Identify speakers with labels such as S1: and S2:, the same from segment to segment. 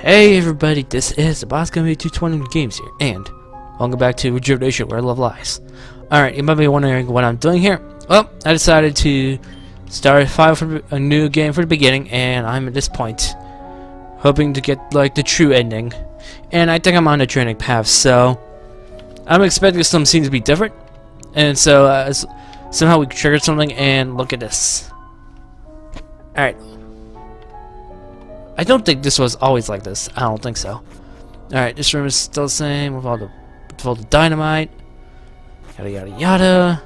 S1: Hey everybody, this is the Boss Company 220 Games here, and welcome back to Rejuvenation, where love lies. Alright, you might be wondering what I'm doing here. Well, I decided to start a file for a new game for the beginning, and I'm at this point, hoping to get like the true ending. And I think I'm on a training path, so I'm expecting some scenes to be different. And so somehow we triggered something, and look at this. Alright. I don't think this was always like this. I don't think so. Alright, this room is still the same with all the dynamite. Yada yada yada.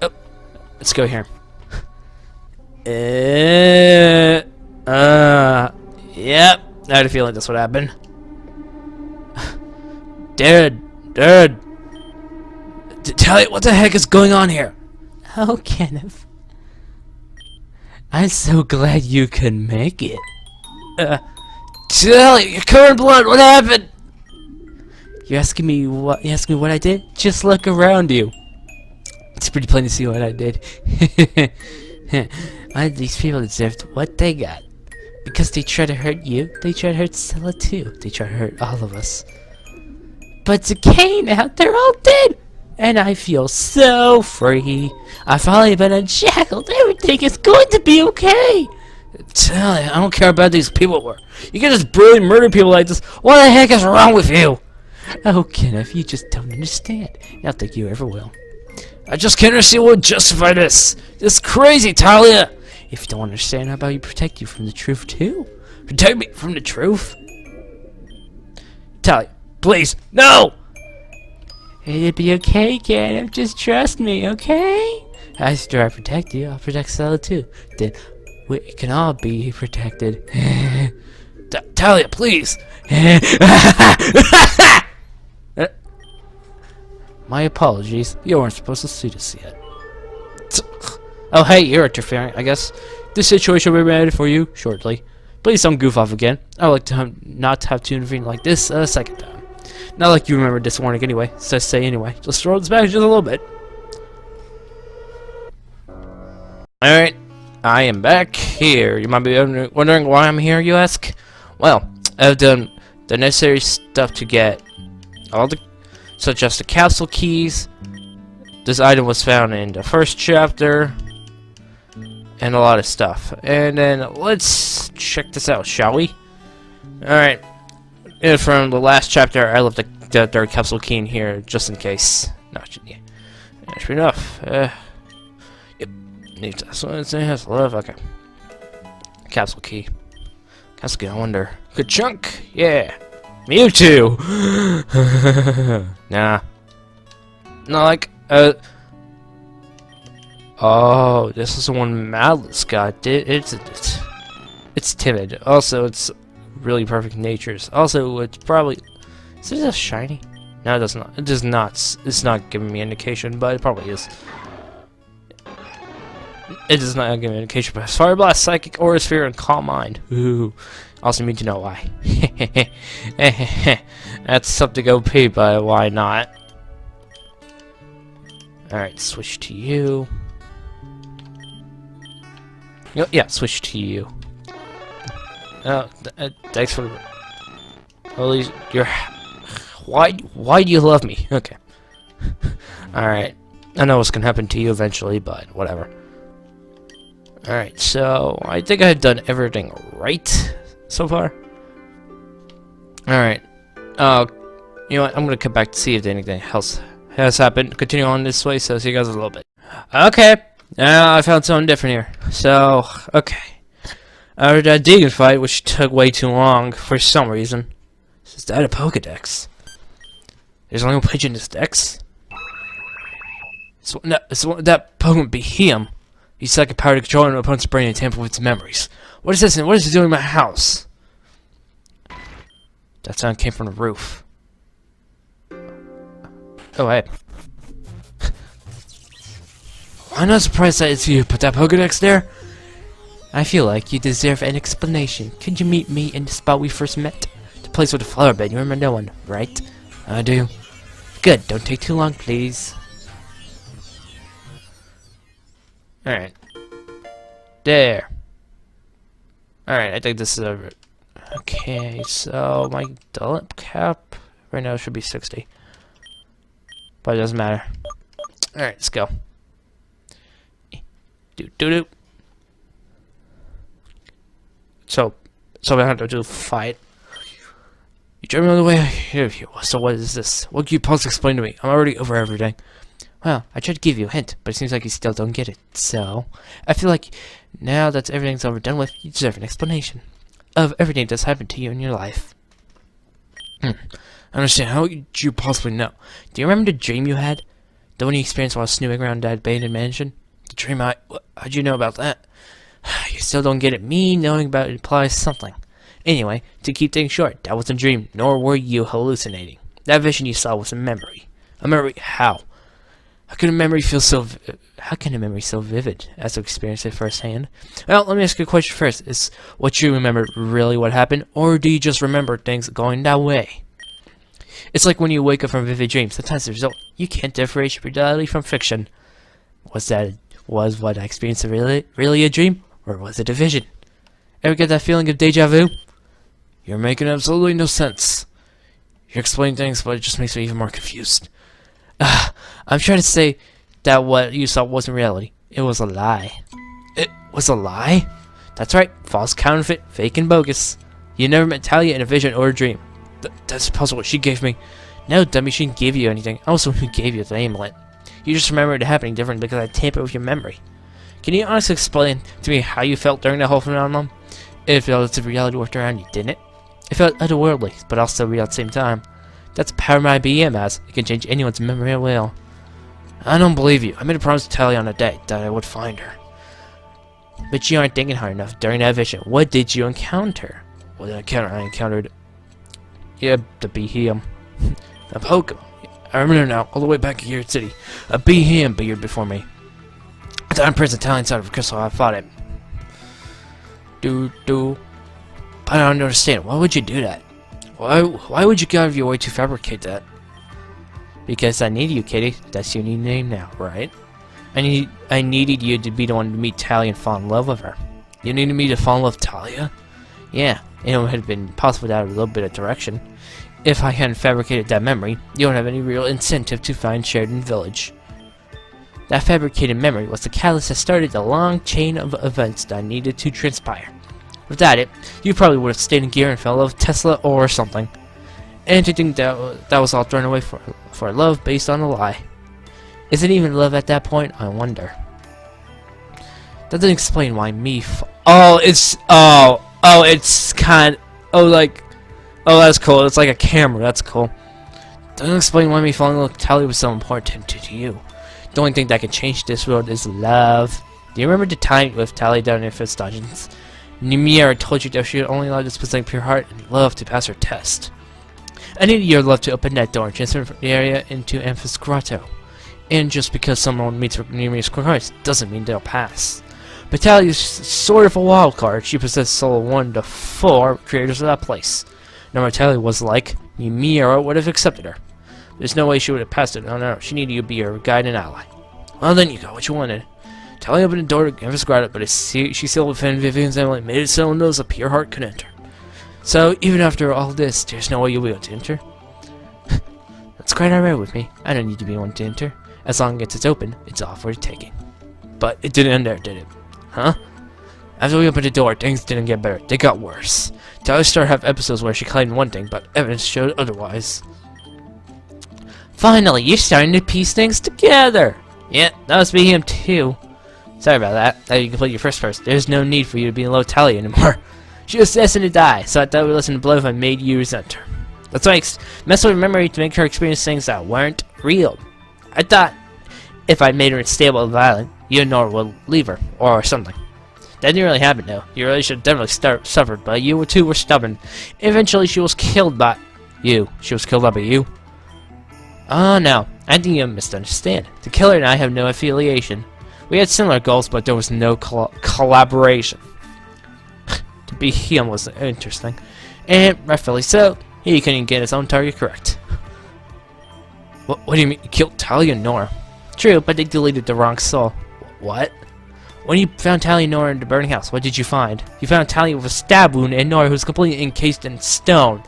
S1: Oh, let's go here. Yep. I had a feeling this would happen. Dude. Tell you what the heck is going on here? Oh, Kenneth. I'm so glad you could make it. Sally, you're covered in blood. What happened? You're asking me what? You asking me what I did? Just look around you. It's pretty plain to see what I did. These people deserved what they got. Because they tried to hurt you, they tried to hurt Stella too. They tried to hurt all of us. But it's okay now. They're all dead. And I feel so free. I've finally been unshackled. Everything is going to be okay. Tell you, I don't care about these people were. You can just brutally murder people like this. What the heck is wrong with you? Oh, Kenneth, you just don't understand. I don't think you ever will. I just can't understand what would justify this. This is crazy, Talia. If you don't understand, how about you protect you from the truth too? Protect me from the truth? Talia, please, no! It'll be okay, Kenneth. Just trust me, okay? After I protect you, I'll protect Stella too. Then we can all be protected. Talia, please. My apologies. You weren't supposed to see this yet. Oh, hey, you're interfering. I guess this situation will be ready for you shortly. Please don't goof off again. I would like to not have to intervene like this a second time. Not like you remember this warning anyway, so say anyway. Just throw this back just a little bit. Alright, I am back here. You might be wondering why I'm here, you ask? Well, I've done the necessary stuff to get all the, such as the capsule keys. This item was found in the first chapter, and a lot of stuff. And then let's check this out, shall we? Alright. And from the last chapter, I left the third capsule key in here just in case. No, yeah. That should be enough. Yep. Need this one. It has love. Okay. Capsule key. Capsule key. I wonder. Good chunk. Yeah. Mewtwo. Nah. No, like. Oh, this is the one Madless got. It's timid. Also, it's really perfect natures. Also, it's probably... Is it just shiny? No, it does not. It does not. It's not giving me indication, but it probably is. It does not give me indication, but Fire Blast, Psychic, Aura Sphere, and Calm Mind. Ooh. Also need to know why. That's something OP, but why not? Alright, switch to you. Yeah, switch to you. Oh, thanks for the... Holy, you're... Why do you love me? Okay. Alright. I know what's gonna happen to you eventually, but whatever. Alright, so... I think I've done everything right so far. Alright. You know what? I'm gonna come back to see if anything else has happened. Continue on this way, so see you guys in a little bit. Okay. Now I found something different here. So, okay. After that Deegan fight, which took way too long for some reason. Is that a Pokedex? There's only one page in this dex? That Pokemon be him. He's like a power to control an opponent's brain and tamper with its memories. What is this and what is it doing in my house? That sound came from the roof. Oh, hey. I'm not surprised that it's you put that Pokedex there. I feel like you deserve an explanation. Could you meet me in the spot we first met? The place with the flower bed. You remember that one, right? I do. Good. Don't take too long, please. Alright. There. Alright, I think this is Okay, so my adult cap right now should be 60. But it doesn't matter. Alright, let's go. Do. So we have to do fight. You drove me all the way here with you. So what is this? What can you possibly explain to me? I'm already over everything. Well, I tried to give you a hint, but it seems like you still don't get it. So, I feel like now that everything's over done with, you deserve an explanation of everything that's happened to you in your life. I understand. How would you possibly know? Do you remember the dream you had? The one you experienced while snooping around that abandoned mansion? The dream how'd you know about that? You still don't get it. Me knowing about it implies something. Anyway, to keep things short, that wasn't a dream, nor were you hallucinating. That vision you saw was a memory. A memory? How? How can a memory so vivid as to experience it firsthand? Well, let me ask you a question first. Is what you remember really what happened, or do you just remember things going that way? It's like when you wake up from vivid dreams. Sometimes the result you can't differentiate reality from fiction. Was what I experienced really a dream, or was it a vision? Ever get that feeling of deja vu? You're making absolutely no sense. You're explaining things, but it just makes me even more confused. I'm trying to say that what you saw wasn't reality. It was a lie. It was a lie? That's right. False, counterfeit, fake, and bogus. You never met Talia in a vision or a dream. That's possible. She gave me... No, dummy, she didn't give you anything. I was the one who gave you the amulet. You just remember it happening different because I tampered with your memory. Can you honestly explain to me how you felt during that whole phenomenon? It felt as if reality worked around you, didn't it? It felt otherworldly, but also real at the same time. That's the power my BM has. It can change anyone's memory at will. I don't believe you. I made a promise to Talia on the day that I would find her. But you aren't thinking hard enough during that vision. What did you encounter? What did I encounter? I encountered... Yeah, the Behem. A Pokemon. I remember now, all the way back in Gear City. A Behem appeared before me. I thought I'm prison Italian side of a crystal. I fought it. But I don't understand. Why would you do that? Why would you go out of your way to fabricate that? Because I need you, Kitty. That's your new name now, right? I needed you to be the one to meet Talia and fall in love with her. You needed me to fall in love with Talia? Yeah, and it would have been possible without a little bit of direction. If I hadn't fabricated that memory, you don't have any real incentive to find Sheridan Village. That fabricated memory was the catalyst that started the long chain of events that needed to transpire. Without it, you probably would have stayed in gear and fell in love with Tesla or something. And to think that was all thrown away for love based on a lie. Is it even love at that point? I wonder. That doesn't explain why me it's kind oh, that's cool. It's like a camera. That's cool. Doesn't explain why me falling in love with Talia was so important to you. The only thing that can change this world is love. Do you remember the time with Talia down in Fifth Dungeons? Numiera told you that she would only allow this possessing pure heart and love to pass her test. I needed your love to open that door and transfer the area into Amphi's Grotto. And just because someone meets Numiera's core hearts doesn't mean they'll pass. But Talia is sort of a wild card. She possessed soul 1 to 4 creators of that place. No matter what Talia was like, Numiera would have accepted her. There's no way she would have passed it. No. She needed you to be her guide and ally. Well, then you got what you wanted. Talia opened the door to Amphi's Grotto, but she sealed within Vivian's amulet made it so those a pure heart could enter. So, even after all this, there's no way you'll be able to enter? That's quite alright with me. I don't need to be one to enter. As long as it's open, it's all for the taking. But it didn't end there, did it? Huh? After we opened the door, things didn't get better. They got worse. Talia started to have episodes where she claimed one thing, but evidence showed otherwise. Finally, you're starting to piece things together! Yeah, that was him too. Sorry about that. Now you complete your first verse. There's no need for you to be in love with Talia anymore. She was destined to die, so I thought we listened to blow if I made you resent her. That's why I messed with her memory to make her experience things that weren't real. I thought if I made her unstable and violent, you and Nora would leave her, or something. That didn't really happen though. Your relationship definitely suffered, but you two were stubborn. Eventually she was killed by you. She was killed by you? Oh no, I think you misunderstand. The killer and I have no affiliation. We had similar goals, but there was no collaboration. To be him was interesting. And rightfully so, he couldn't get his own target correct. What do you mean? You killed Talia and Nora? True, but they deleted the wrong soul. What? When you found Talia and Nora in the burning house, what did you find? You found Talia with a stab wound and Nora who's completely encased in stone.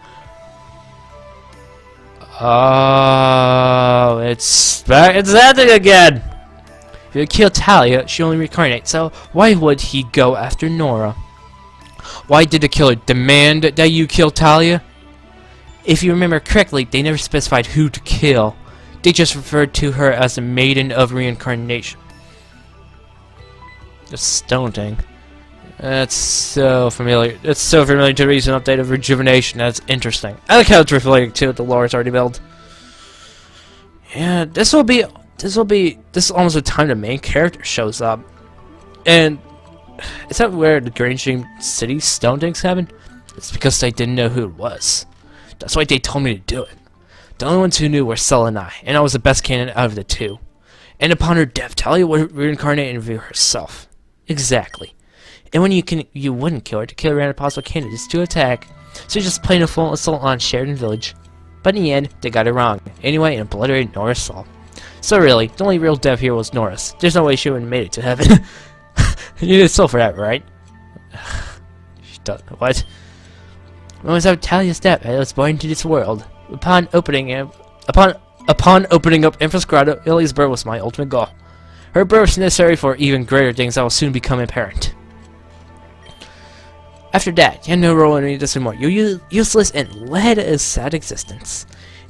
S1: Oh, it's that thing again! If you kill Talia, she only reincarnates, so why would he go after Nora? Why did the killer demand that you kill Talia? If you remember correctly, they never specified who to kill. They just referred to her as the Maiden of Reincarnation. The stone thing. That's so familiar. It's so familiar to the recent update of Rejuvenation. That's interesting. I like how it's related to the lore it's already built. Yeah, this is almost the time the main character shows up. And is that where the Grange Dream City stone things happened? It's because they didn't know who it was. That's why they told me to do it. The only ones who knew were Cell and I was the best candidate out of the two. And upon her death, Talia would reincarnate and reveal herself. Exactly. And when you wouldn't kill her to kill random possible candidates to attack, so just plain a full assault on Sheridan Village. But in the end, they got it wrong. Anyway, and obliterated Nora's soul. So really, the only real dev here was Nora's. There's no way she would have made it to heaven. You need a soul for that, right? She doesn't. What? When was out Talia's death? I was born into this world. Upon opening up Empress Grotto, Ilia's birth was my ultimate goal. Her birth was necessary for even greater things that will soon become apparent. After that, you had no role in any of this anymore. You're useless and led a sad existence.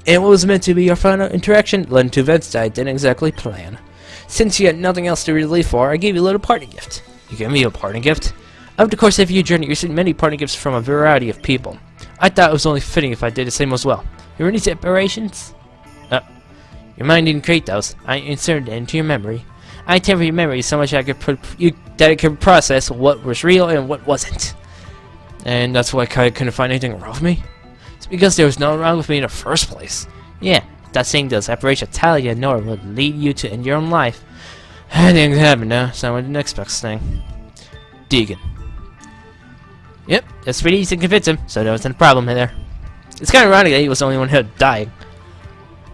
S1: And what was meant to be your final interaction led into events that I didn't exactly plan. Since you had nothing else to really leave for, I gave you a little parting gift. You gave me a parting gift? Over the course of your journey, you received many parting gifts from a variety of people. I thought it was only fitting if I did the same as well. Your any separations? Your mind didn't create those. I inserted it into your memory. I tempered your memory so much that it could process what was real and what wasn't. And that's why Kai couldn't find anything wrong with me? It's because there was nothing wrong with me in the first place. Yeah, that saying the separation of Talia and Nora would lead you to end your own life. Things happen now, so I didn't expect this thing. Deegan. Yep, it's pretty easy to convince him, so there wasn't a problem there. It's kind of ironic that he was the only one who died.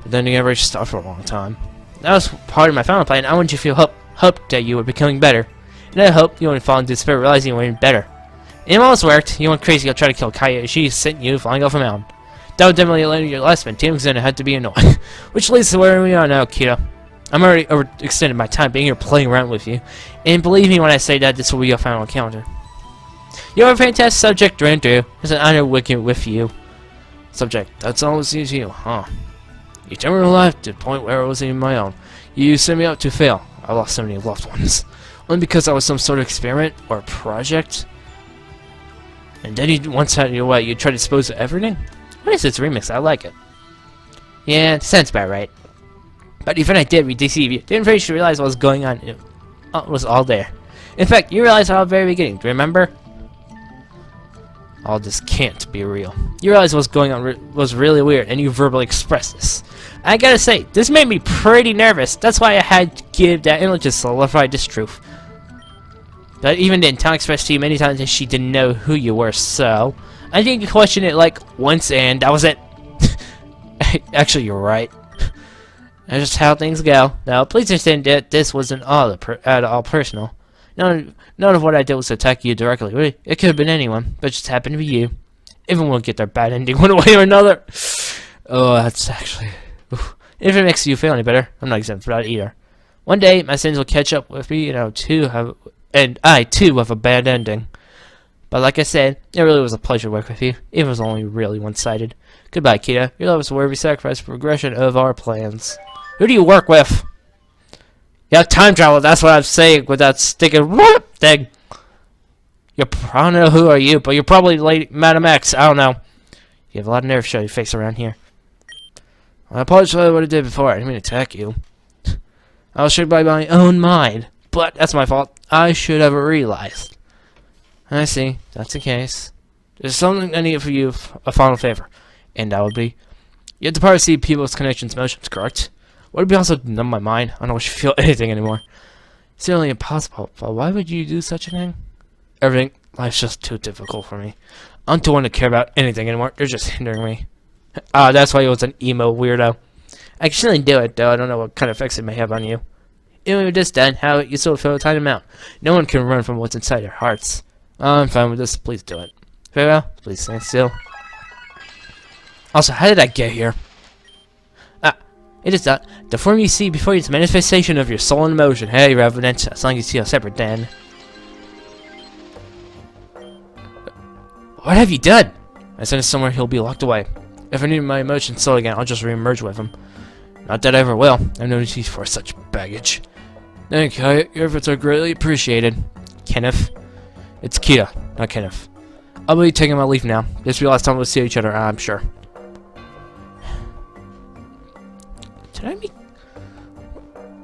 S1: But then he never stopped for a long time. That was part of my final plan. I wanted you to feel hope that you were becoming better. And I hope you wouldn't fall into despair realizing you weren't better. It almost worked. You went crazy. I'll try to kill Kaya. She sent you flying off a mountain. That would definitely land your last spin. Team's gonna have to be annoying. Which leads to where we are now, Kita. I'm already overextended my time being here playing around with you. And believe me when I say that this will be your final encounter. You're a fantastic subject, Andrew. It's an honor working with you. Subject, that's always you, huh? You turned my life to the point where it wasn't even my own. You set me up to fail. I lost so many loved ones. Only because I was some sort of experiment or project. And then you once had your way, you tried to dispose of everything? What is this remix? I like it. Yeah, sounds about right. But even I did deceive you. Didn't really realize what was going on. It was all there. In fact, you realized at the very beginning. Do you remember? All this can't be real. You realized what was going on was really weird, and you verbally expressed this. I gotta say, this made me pretty nervous. That's why I had to give that image to solidify this truth. But even then, Tom expressed to you many times that she didn't know who you were, so I think you questioned it like once, and that was it. Actually, you're right. That's just how things go. Now, please understand that this wasn't at all personal. None of what I did was attack you directly. It could have been anyone, but it just happened to be you. Everyone will get their bad ending one way or another. Oh, that's actually... Oof. If it makes you feel any better, I'm not exempt for that either. One day, my sins will catch up with me, and I too have a bad ending. But like I said, it really was a pleasure to work with you. It was only really one-sided. Goodbye, Kita. Your love is a worthy sacrifice for progression of our plans. Who do you work with? You have time travel, that's what I'm saying with that sticking thing. I don't know who are you, but you're probably Lady Madam X. I don't know. You have a lot of nerve to show your face around here. I apologize for what I did before. I didn't mean to attack you. I was tricked by my own mind. But that's my fault. I should have realized. I see. That's the case. There's something I need for you, a final favor. And that would be... You have the power to see people's connections motions, correct? Would it be also to numb my mind? I don't wish to feel anything anymore. It's nearly impossible, but why would you do such a thing? Everything. Life's just too difficult for me. I'm too one to care about anything anymore. They're just hindering me. That's why he was an emo weirdo. I can still do it, though. I don't know what kind of effects it may have on you. Even with this done, how you still feel a tiny amount. No one can run from what's inside their hearts. I'm fine with this. Please do it. Very well. Please stand still. Also, how did I get here? It is that. The form you see before you is a manifestation of your soul and emotion. Hey, Revenant, as long as you see how separate then. What have you done? I sent it somewhere he'll be locked away. If I need my emotions soul again, I'll just re-emerge with him. Not that I ever will. I've no need for such baggage. Thank you. Your efforts are greatly appreciated. Kenneth. It's Kita, not Kenneth. I'll be taking my leave now. This will be the last time we'll see each other, I'm sure.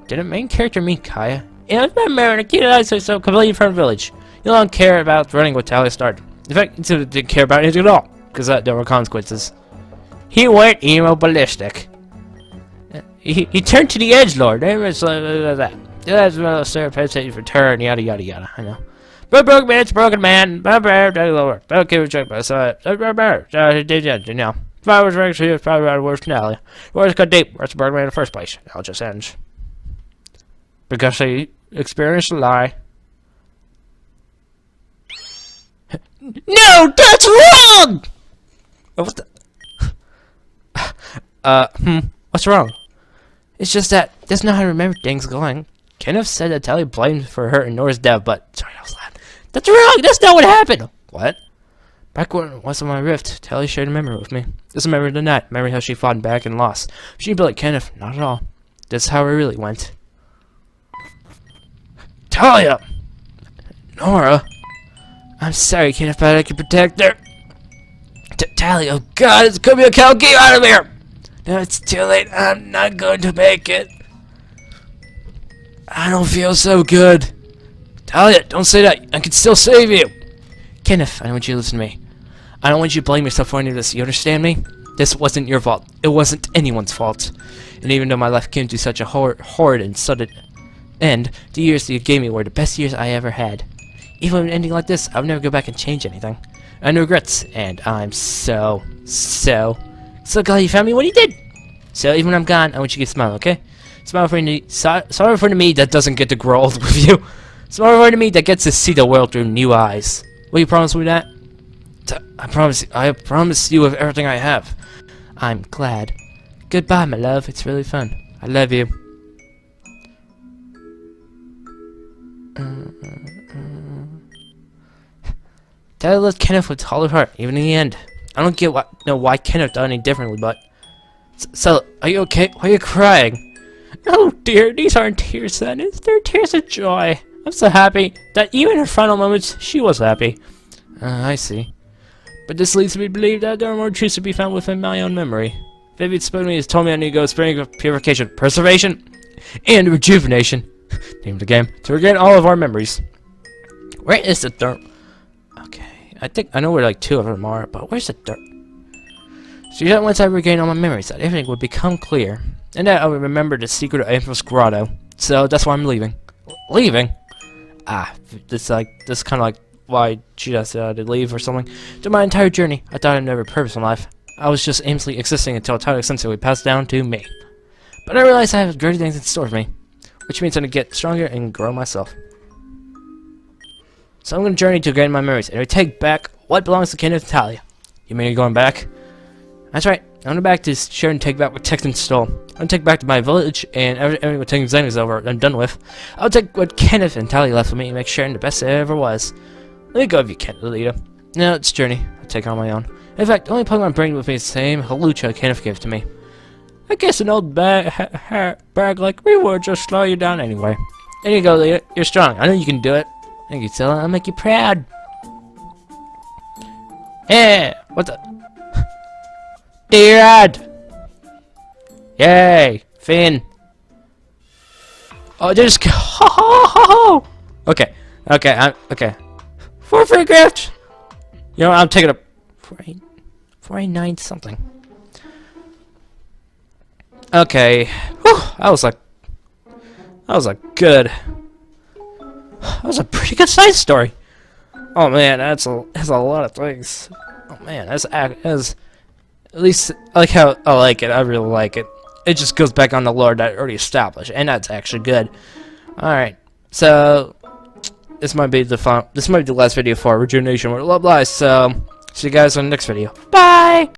S1: Did a main character mean Kaya? Yeah, it's been married. Kita and I say so completely from the village. You don't care about running with Talia started. In fact, he didn't care about anything at all, because there were consequences. He went emo ballistic. He turned to the edge lord. There was that. That's a serpent for turn. Yada yada yada. I know. But broken man, it's broken man. Okay, reject my side. Now. If I was ranked here, it's probably about worse than Talia. Where's got deep? Where's the broken man in the first place? Now it just ends. Because he experienced a lie. No, that's wrong! What the? What's wrong? It's just that that's not how I remember things going. Kenneth said that Talia blamed for her and Nora's death, but sorry, I was loud. That's wrong! That's not what happened! What? Back when it was on my rift, Talia shared a memory with me. This memory of the night. Memory how she fought back and lost. She didn't be like Kenneth, not at all. That's how it really went. Talia! Nora! I'm sorry, Kenneth, but I can protect her. Talia, oh god, it's gonna be a cow. Get out of here! No, it's too late. I'm not going to make it. I don't feel so good. Talia, don't say that. I can still save you. Kenneth, I don't want you to listen to me. I don't want you to blame yourself for any of this. You understand me? This wasn't your fault. It wasn't anyone's fault. And even though my life came to such a horrid and sudden end, the years that you gave me were the best years I ever had. Even with an ending like this, I would never go back and change anything. I have no regrets, and I'm so glad you found me when you did. So even when I'm gone, I want you to smile, okay? Smile for me. Smile for me that doesn't get to grow old with you. Smile for me that gets to see the world through new eyes. Will you promise me that? I promise you with everything I have. I'm glad. Goodbye, my love. It's really fun. I love you. Talia loved Kenneth with all her heart, even in the end. I don't get why Kenneth done any differently, but... So, are you okay? Why are you crying? Oh dear, these aren't tears, son. They're tears of joy. I'm so happy that even in her final moments, she was happy. I see. But this leads me to believe that there are more truths to be found within my own memory. Vivid spoke to me has told me I need to go spring of purification, preservation, and rejuvenation. Name of the game. To regain all of our memories. Where is the third? Okay, I think I know where like two of them are, but where's the third? So that once I regain all my memories, that everything would become clear, and that I would remember the secret of Amphos Grotto. So that's why I'm leaving. Leaving? This kind of like why she decided to leave or something. Through my entire journey, I thought I never had a purpose in life. I was just aimlessly existing until a title sensei would pass down to me. But I realized I have great things in store for me, which means I'm going to get stronger and grow myself. So I'm going to journey to gain my memories and take back what belongs to Kenneth and Talia. You mean you're going back? That's right. I'm going back to share and take back what Texan stole. I'm going to take back to my village, and everything what Texan Zen is over and done with. I'll take what Kenneth and Talia left with me and make sharing the best it ever was. Let me go if you can, Lolita. No, it's a journey. I'll take it on my own. In fact, the only Pokemon bringing with me is the same Halucha Kenneth gave to me. I guess an old bag like me would just slow you down anyway. There you go, Lolita. You're strong. I know you can do it. Thank you, Stella. I'll make you proud. Hey, what the? Dad! Yay! Finn! Oh, just ho. Okay. Okay. For free gift! You know, I'm taking a 489 something. Okay. Whew, that was a pretty good side story. Oh man, that's a lot of things. Oh man, that's at least I like how I like it. I really like it. It just goes back on the lore that I already established, and that's actually good. Alright, so this might be the last video for Rejuvenation. Blah blah. So see you guys on the next video. Bye.